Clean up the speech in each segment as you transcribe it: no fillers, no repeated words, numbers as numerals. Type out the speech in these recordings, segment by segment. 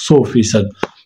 100%।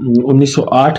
1908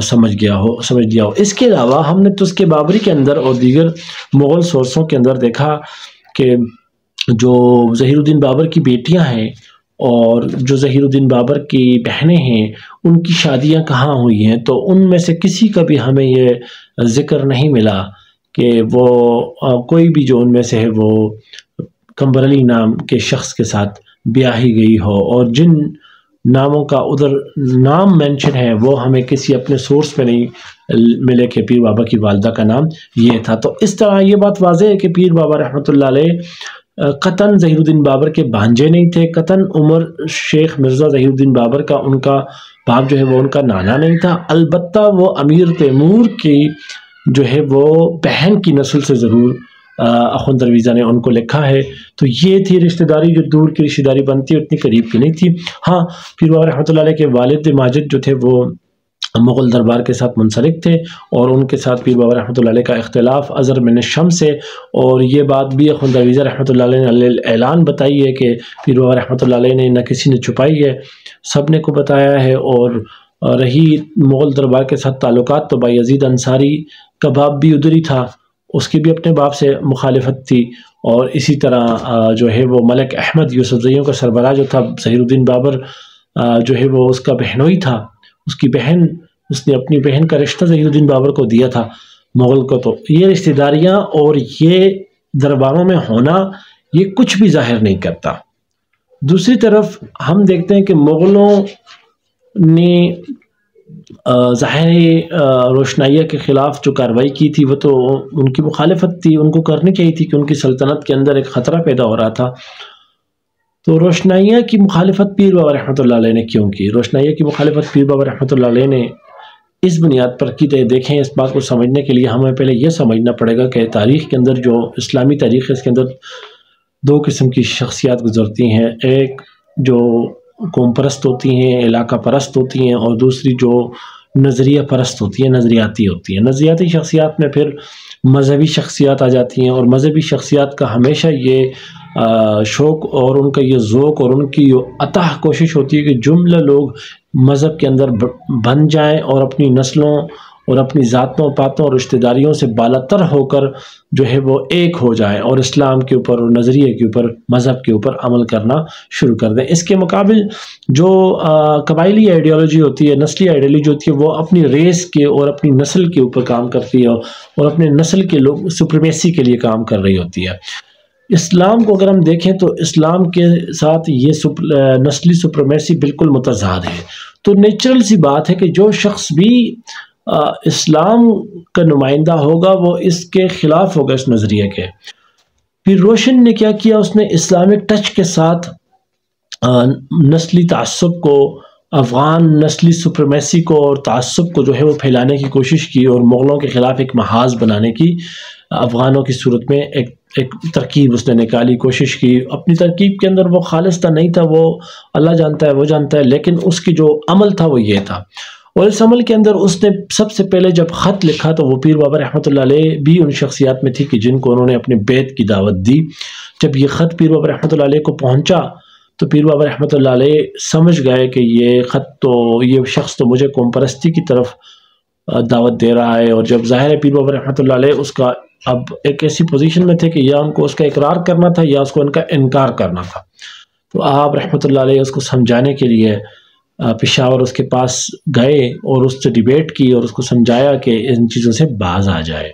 سمجھ لیا ہو۔ اس کے علاوہ ہم نے تذکرہ بابری کے اندر اور دیگر مغل سورسوں کے اندر دیکھا کہ جو ظہیر الدین بابر کی بیٹیاں ہیں اور جو ظہیر الدین بابر کی بہنیں ہیں ان کی شادیاں کہاں ہوئی ہیں، تو ان میں سے کسی کا بھی ہمیں یہ ذکر نہیں ملا کہ وہ کوئی بھی جو ان میں سے ہے وہ قمبر علی نام کے شخص کے ساتھ بیاہی گئی ہو، اور جن ناموں کا ادھر نام مینشن ہے وہ ہمیں کسی اپنے سورس پہ نہیں ملے کہ پیر بابا کی والدہ کا نام یہ تھا۔ تو اس طرح یہ بات واضح ہے کہ پیر بابا رحمۃ اللہ علیہ قطعاً ظہیر الدین بابر کے بھانجے نہیں تھے، قطعاً عمر شیخ مرزا ظہیر الدین بابر کا ان کا باپ جو ہے وہ ان کا نانا نہیں تھا، البتہ وہ امیر تیمور کی جو ہے وہ بہن کی نسل سے ضرور اخوند درویزہ نے ان کو لکھا ہے۔ تو یہ تھی رشتہ داری، جو دور کی رشتہ داری بنتی ہے اتنی قریب کی نہیں تھی۔ ہاں، پیر بابا رحمۃ اللہ علیہ کے والد ماجد جو تھے وہ مغل دربار کے ساتھ منسلک تھے، اور ان کے ساتھ پیر بابا رحمۃ اللہ علیہ کا اختلاف ازر من الشمس ہے، اور یہ بات بھی اخوند درویزہ رحمۃ اللہ علیہ نے اعلان بتائی ہے کہ پیر بابا رحمۃ اللہ علیہ نے نہ کسی نے چھپائی ہے، سب نے کو بتایا ہے۔ اور رہی مغل دربار کے ساتھ تعلقات، تو بایزید انصاری کا باپ بھی ادھر ہی تھا، اس کی بھی اپنے باپ سے مخالفت تھی، اور اسی طرح جو ہے وہ ملک احمد یوسف زئیوں کا سربراہ جو تھا ظہیر الدین بابر جو ہے وہ اس کا بہنوئی تھا، اس کی بہن، اس نے اپنی بہن کا رشتہ ظہیر الدین بابر کو دیا تھا مغل کو۔ تو یہ رشتہ داریاں اور یہ درباروں میں ہونا یہ کچھ بھی ظاہر نہیں کرتا۔ دوسری طرف ہم دیکھتے ہیں کہ مغلوں نے ظاہری روشنائیہ کے خلاف جو کارروائی کی تھی وہ تو ان کی مخالفت تھی، ان کو کرنی چاہیے تھی کہ ان کی سلطنت کے اندر ایک خطرہ پیدا ہو رہا تھا۔ تو روشنائیہ کی مخالفت پیر بابا رحمۃ اللہ علیہ نے کیوں کی؟ روشنائیہ کی مخالفت پیر بابا رحمۃ اللہ علیہ نے اس بنیاد پر کی۔ دیکھیں، اس بات کو سمجھنے کے لیے ہمیں پہلے یہ سمجھنا پڑے گا کہ تاریخ کے اندر جو اسلامی تاریخ ہے اس کے اندر دو قسم کی شخصیات گزرتی ہیں، ایک جو قوم پرست ہوتی ہیں، علاقہ پرست ہوتی ہیں، اور دوسری جو نظریہ پرست ہوتی ہیں، نظریاتی ہوتی ہیں۔ نظریاتی شخصیات میں پھر مذہبی شخصیات آ جاتی ہیں، اور مذہبی شخصیات کا ہمیشہ یہ شوق اور ان کا یہ ذوق اور ان کی اتاہ کوشش ہوتی ہے کہ جملہ لوگ مذہب کے اندر بن جائیں اور اپنی نسلوں اور اپنی ذاتوں پاتوں اور رشتہ داریوں سے بالاتر ہو کر جو ہے وہ ایک ہو جائیں اور اسلام کے اوپر اور نظریے کے اوپر، مذہب کے اوپر عمل کرنا شروع کر دیں۔ اس کے مقابل جو قبائلی آئیڈیالوجی ہوتی ہے، نسلی آئیڈیالوجی ہوتی ہے، وہ اپنی ریس کے اور اپنی نسل کے اوپر کام کرتی ہے اور اپنے نسل کے لوگ سپریمیسی کے لیے کام کر رہی ہوتی ہے۔ اسلام کو اگر ہم دیکھیں تو اسلام کے ساتھ یہ نسلی سپریمیسی بالکل متضاد ہے۔ تو نیچرل سی بات ہے کہ جو شخص بھی اسلام کا نمائندہ ہوگا وہ اس کے خلاف ہوگا، اس نظریے کے۔ پھر روشن نے کیا کیا، اس نے اسلامک ٹچ کے ساتھ نسلی تعصب کو، افغان نسلی سپریمیسی کو اور تعصب کو جو ہے وہ پھیلانے کی کوشش کی، اور مغلوں کے خلاف ایک محاذ بنانے کی افغانوں کی صورت میں ایک ترکیب اس نے نکالی، کوشش کی۔ اپنی ترکیب کے اندر وہ خالص نہیں تھا، وہ اللہ جانتا ہے، وہ جانتا ہے، لیکن اس کی جو عمل تھا وہ یہ تھا۔ اور اس عمل کے اندر اس نے سب سے پہلے جب خط لکھا تو وہ پیر بابا رحمۃ اللہ علیہ بھی ان شخصیات میں تھی کہ جن کو انہوں نے اپنے بیت کی دعوت دی۔ جب یہ خط پیر بابا رحمۃ اللہ علیہ کو پہنچا تو پیر بابا رحمۃ اللہ علیہ سمجھ گئے کہ یہ خط تو، یہ شخص تو مجھے قوم پرستی کی طرف دعوت دے رہا ہے۔ اور جب ظاہر ہے پیر بابا رحمۃ اللہ علیہ اس کا اب ایک ایسی پوزیشن میں تھے کہ یا ان کو اس کا اقرار کرنا تھا یا اس کو ان کا انکار کرنا تھا۔ تو آپ رحمۃ اللہ علیہ اس کو سمجھانے کے لیے پشاور اس کے پاس گئے اور اس سے ڈیبیٹ کی اور اس کو سمجھایا کہ ان چیزوں سے باز آ جائے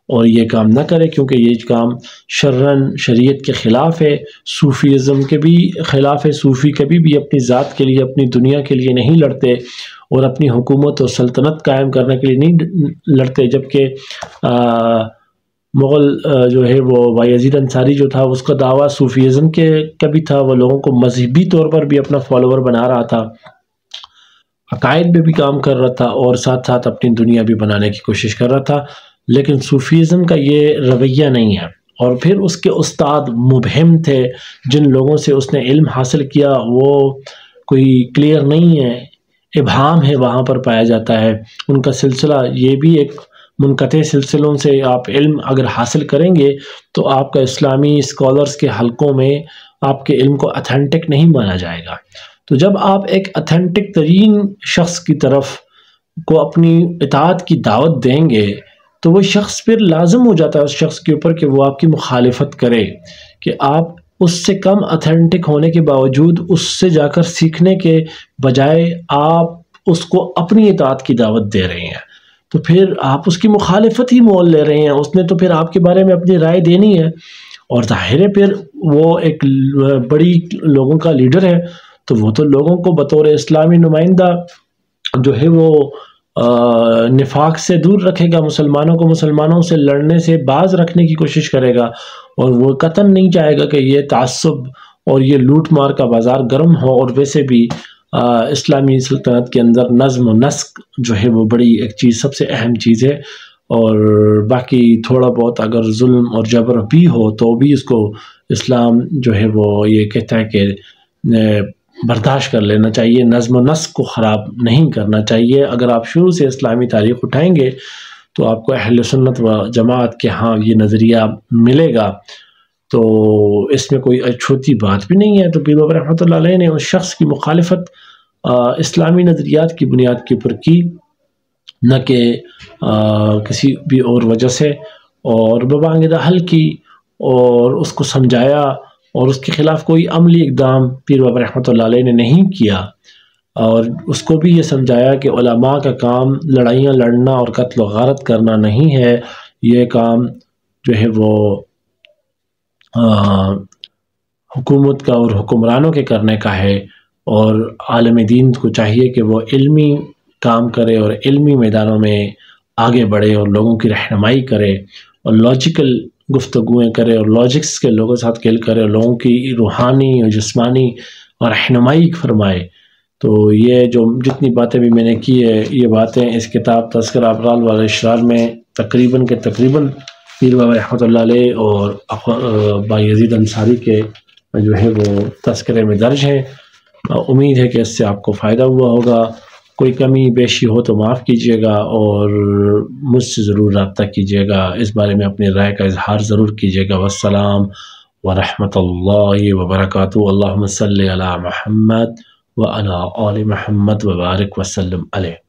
اور یہ کام نہ کرے، کیونکہ یہ کام شرعاً شریعت کے خلاف ہے، صوفیزم کے بھی خلاف ہے۔ صوفی کبھی بھی اپنی ذات کے لیے، اپنی دنیا کے لیے نہیں لڑتے اور اپنی حکومت اور سلطنت قائم کرنے کے لیے نہیں لڑتے، جبکہ مغل جو ہے وہ بایزید انصاری جو تھا اس کا دعویٰ صوفیزم کے کبھی تھا، وہ لوگوں کو مذہبی طور پر بھی اپنا فالوور بنا رہا تھا، عقائد پہ بھی کام کر رہا تھا اور ساتھ ساتھ اپنی دنیا بھی بنانے کی کوشش کر رہا تھا، لیکن صوفیزم کا یہ رویہ نہیں ہے۔ اور پھر اس کے استاد مبہم تھے، جن لوگوں سے اس نے علم حاصل کیا وہ کوئی کلیئر نہیں ہے، ابہام ہے، وہاں پر پایا جاتا ہے۔ ان کا سلسلہ یہ بھی ایک منقطع سلسلوں سے آپ علم اگر حاصل کریں گے تو آپ کا اسلامی اسکالرز کے حلقوں میں آپ کے علم کو اتھینٹک نہیں مانا جائے گا۔ تو جب آپ ایک اتھینٹک ترین شخص کی طرف کو اپنی اطاعت کی دعوت دیں گے تو وہ شخص پھر لازم ہو جاتا ہے اس شخص کے اوپر کہ وہ آپ کی مخالفت کرے، کہ آپ اس سے کم اتھینٹک ہونے کے باوجود اس سے جا کر سیکھنے کے بجائے آپ اس کو اپنی اطاعت کی دعوت دے رہے ہیں، تو پھر آپ اس کی مخالفت ہی مول لے رہے ہیں۔ اس نے تو پھر آپ کے بارے میں اپنی رائے دینی ہے، اور ظاہر ہے پھر وہ ایک بڑی لوگوں کا لیڈر ہے، تو وہ تو لوگوں کو بطور اسلامی نمائندہ جو ہے وہ نفاق سے دور رکھے گا، مسلمانوں کو مسلمانوں سے لڑنے سے باز رکھنے کی کوشش کرے گا، اور وہ قطعاً نہیں چاہے گا کہ یہ تعصب اور یہ لوٹ مار کا بازار گرم ہو۔ اور ویسے بھی اسلامی سلطنت کے اندر نظم و نسق جو ہے وہ بڑی ایک چیز، سب سے اہم چیز ہے، اور باقی تھوڑا بہت اگر ظلم اور جبر بھی ہو تو بھی اس کو اسلام جو ہے وہ یہ کہتا ہے کہ برداشت کر لینا چاہیے، نظم و نسق کو خراب نہیں کرنا چاہیے۔ اگر آپ شروع سے اسلامی تاریخ اٹھائیں گے تو آپ کو اہل سنت و جماعت کے ہاں یہ نظریہ ملے گا، تو اس میں کوئی چھوٹی بات بھی نہیں ہے۔ تو پیر بابا رحمۃ اللہ علیہ نے اس شخص کی مخالفت اسلامی نظریات کی بنیاد کے اوپر کی، نہ کہ کسی بھی اور وجہ سے، اور ببانگدہ حل کی اور اس کو سمجھایا، اور اس کے خلاف کوئی عملی اقدام پیر بابا رحمۃ اللہ علیہ نے نہیں کیا، اور اس کو بھی یہ سمجھایا کہ علماء کا کام لڑائیاں لڑنا اور قتل و غارت کرنا نہیں ہے، یہ کام جو ہے وہ حکومت کا اور حکمرانوں کے کرنے کا ہے، اور عالم دین کو چاہیے کہ وہ علمی کام کرے اور علمی میدانوں میں آگے بڑھے اور لوگوں کی رہنمائی کرے اور لاجیکل گفتگویں کرے اور لاجکس کے لوگوں کے ساتھ کھیل کرے اور لوگوں کی روحانی اور جسمانی اور رہنمائی فرمائے۔ تو یہ جو جتنی باتیں بھی میں نے کی ہے، یہ باتیں اس کتاب تذکرہ ابرار و الاشرار میں تقریباً پیر بابا رحمۃ اللہ علیہ اور بایزید انصاری کے جو ہے وہ تذکرے میں درج ہیں۔ امید ہے کہ اس سے آپ کو فائدہ ہوا ہوگا۔ کوئی کمی بیشی ہو تو معاف کیجیے گا، اور مجھ سے ضرور رابطہ کیجیے گا، اس بارے میں اپنی رائے کا اظہار ضرور کیجیے گا۔ والسلام ورحمۃ اللہ وبرکاتہ۔ اللہم صلی علی محمد وعلی آل محمد وبارک وسلم علیہ۔